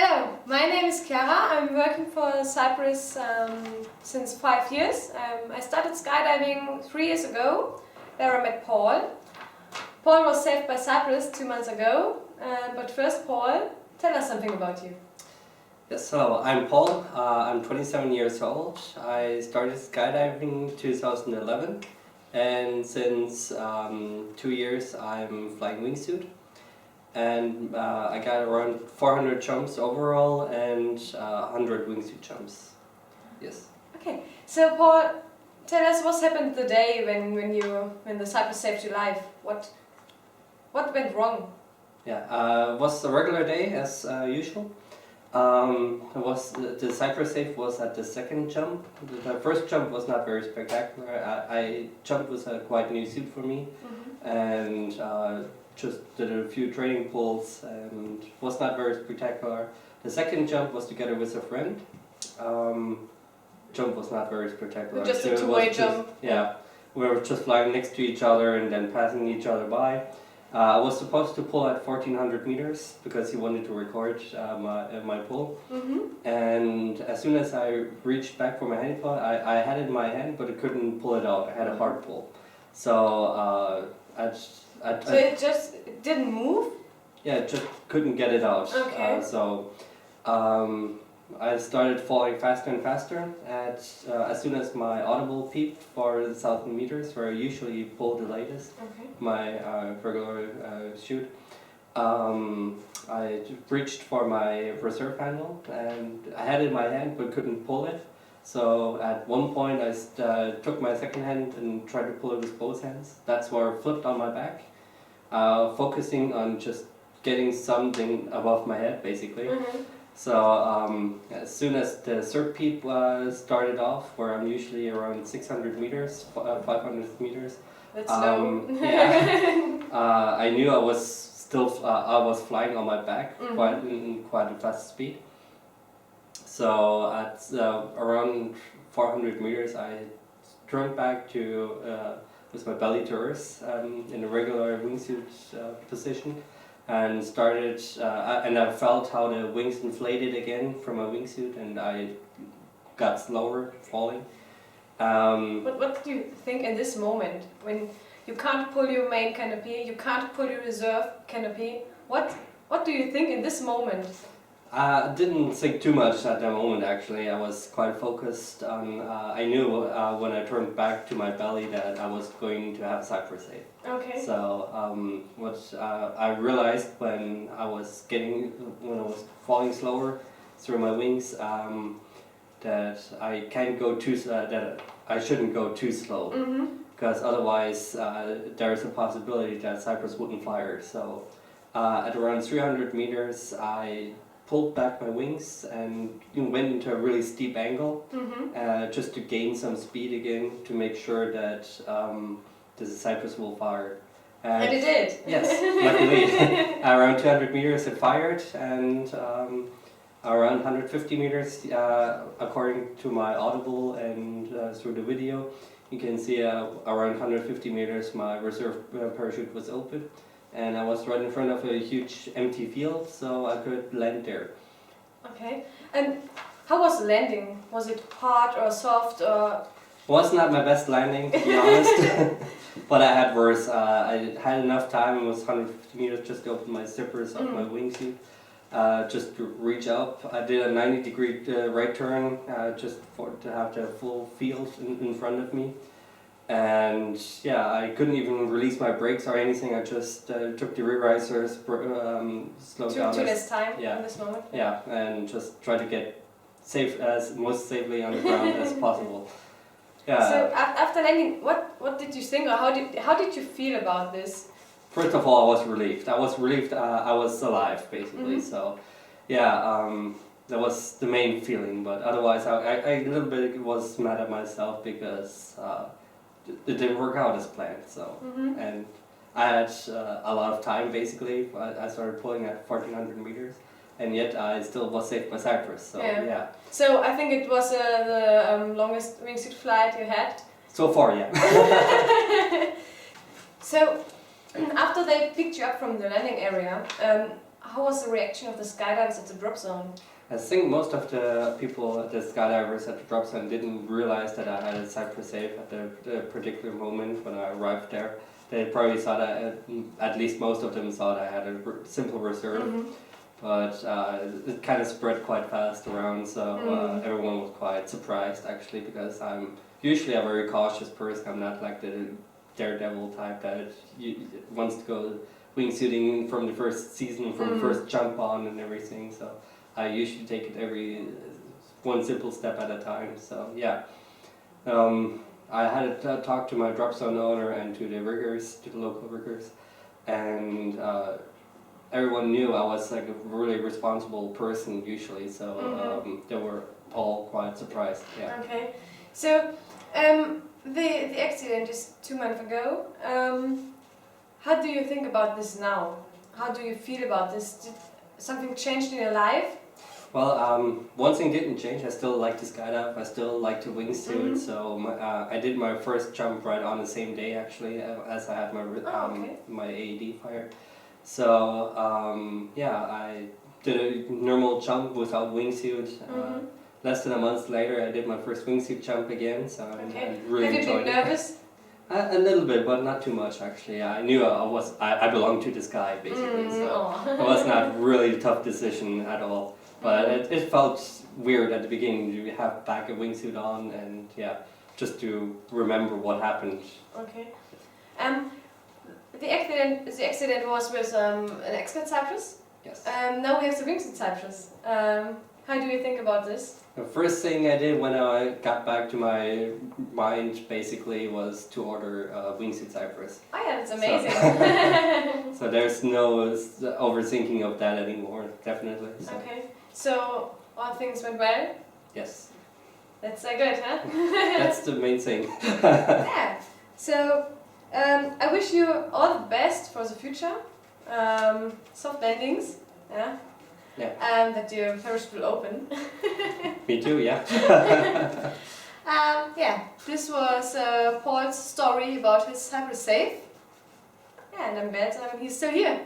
Hello, my name is Chiara. I'm working for CYPRES since 5 years. I started skydiving 3 years ago. There I met Paul. Paul was saved by CYPRES 2 months ago. But first, Paul, tell us something about you. Yes, hello, I'm Paul. I'm 27 years old. I started skydiving in 2011, and since 2 years I'm flying Wingsuit. And I got around 400 jumps overall and 100 Wingsuit jumps. Yes. Okay, so Paul, tell us what happened the day when the CYPRES saved your life. What went wrong? Yeah, it was a regular day as usual. The CYPRES save was at the second jump. The first jump was not very spectacular. I jumped with a quite new suit for me, and just did a few training pulls and was not very spectacular. The second jump was together with a friend. Jump was not very spectacular. Just a two-way jump. Yeah, we were just flying next to each other and then passing each other by. I was supposed to pull at 1400 meters because he wanted to record my pull. And as soon as I reached back for my hand pull, I had it in my hand, but I couldn't pull it out. I had a hard pull. So So it didn't move? Yeah, just couldn't get it out. Okay. I started falling faster and faster. As soon as my audible peaked for the 1000 meters, where I usually pull the latest, my regular chute, I reached for my reserve handle and I had it in my hand but couldn't pull it. So at one point I took my second hand and tried to pull it with both hands. That's where I flipped on my back, focusing on just getting something above my head basically. So as soon as the third peak started off, where I'm usually around 600 meters, 500 meters. That's low. I knew I was flying on my back quite a fast speed. So at around 400 meters, I turned back to with my belly to earth in a regular wingsuit position, and started. And I felt how the wings inflated again from my wingsuit, and I got slower falling. But what do you think in this moment when you can't pull your main canopy, you can't pull your reserve canopy? What do you think in this moment? I didn't think too much at that moment actually. I was quite focused on, I knew when I turned back to my belly that I was going to have CYPRES save. Okay. So what I realized when I was falling slower through my wings, that I can't go that I shouldn't go too slow, because otherwise there is a possibility that CYPRES wouldn't fire. So at around 300 meters I pulled back my wings and went into a really steep angle, just to gain some speed again, to make sure that the CYPRES will fire. And it did? Yes, luckily. Around 200 meters it fired, and around 150 meters, according to my audible and through the video, you can see around 150 meters my reserve parachute was open. And I was right in front of a huge empty field, so I could land there. Okay. And how was the landing? Was it hard or soft or? Was not my best landing, to be honest. But I had worse. I had enough time. It was 150 meters just to open my zippers of my wingsuit, just to reach up. I did a 90-degree right turn, just to have the full field in front of me. And yeah, I couldn't even release my brakes or anything. I just took the rear risers, slowed down. Too less time in this moment? Yeah, and just try to get most safely on the ground as possible. Yeah. So after landing, what did you think, or how did you feel about this? First of all, I was relieved. I was alive, basically. So yeah, that was the main feeling. But otherwise, I a little bit was mad at myself because it didn't work out as planned. So and I had a lot of time basically. I started pulling at 1400 meters, and yet I still was saved by CYPRES. So yeah. So I think it was the longest wingsuit flight you had. So far, yeah. So after they picked you up from the landing area, how was the reaction of the skydivers at the drop zone? I think most of the people, the skydivers at the drop zone, didn't realize that I had a CYPRES safe at the particular moment when I arrived there. They probably thought at least most of them thought I had a simple reserve, but it kind of spread quite fast around, so everyone was quite surprised actually, because I'm usually a very cautious person. I'm not like the daredevil type that wants to go wingsuiting from the first season, from the first jump on and everything. So I usually take it every one simple step at a time. So yeah, I had a talk to my drop zone owner and to the riggers, to the local riggers, and everyone knew I was like a really responsible person usually. So they were all quite surprised. Yeah. Okay, so the accident is 2 months ago. How do you think about this now? How do you feel about this? Did something changed in your life? Well, one thing didn't change. I still like to skydive. I still like to wingsuit. So I did my first jump right on the same day actually, as I had my my AED fired. So yeah, I did a normal jump without wingsuit. Less than a month later, I did my first wingsuit jump again. So I really Have you enjoyed been nervous? A little bit, but not too much actually. I knew I belonged to the sky basically. So it was not really a tough decision at all. But it felt weird at the beginning to have back a wingsuit on and yeah, just to remember what happened. Okay. The accident was with an expert CYPRES. Yes. Now we have the Wingsuit CYPRES. How do you think about this? The first thing I did when I got back to my mind basically was to order Wingsuit CYPRES. Oh yeah, that's amazing. So there's no overthinking of that anymore, definitely. So. Okay. So all things went well? Yes. That's good, huh? That's the main thing. Yeah. So I wish you all the best for the future. Soft landings. Yeah. Yeah. That your parachute will open. Me too, yeah. Yeah, this was Paul's story about his CYPRES safe. Yeah, and I'm glad he's still here.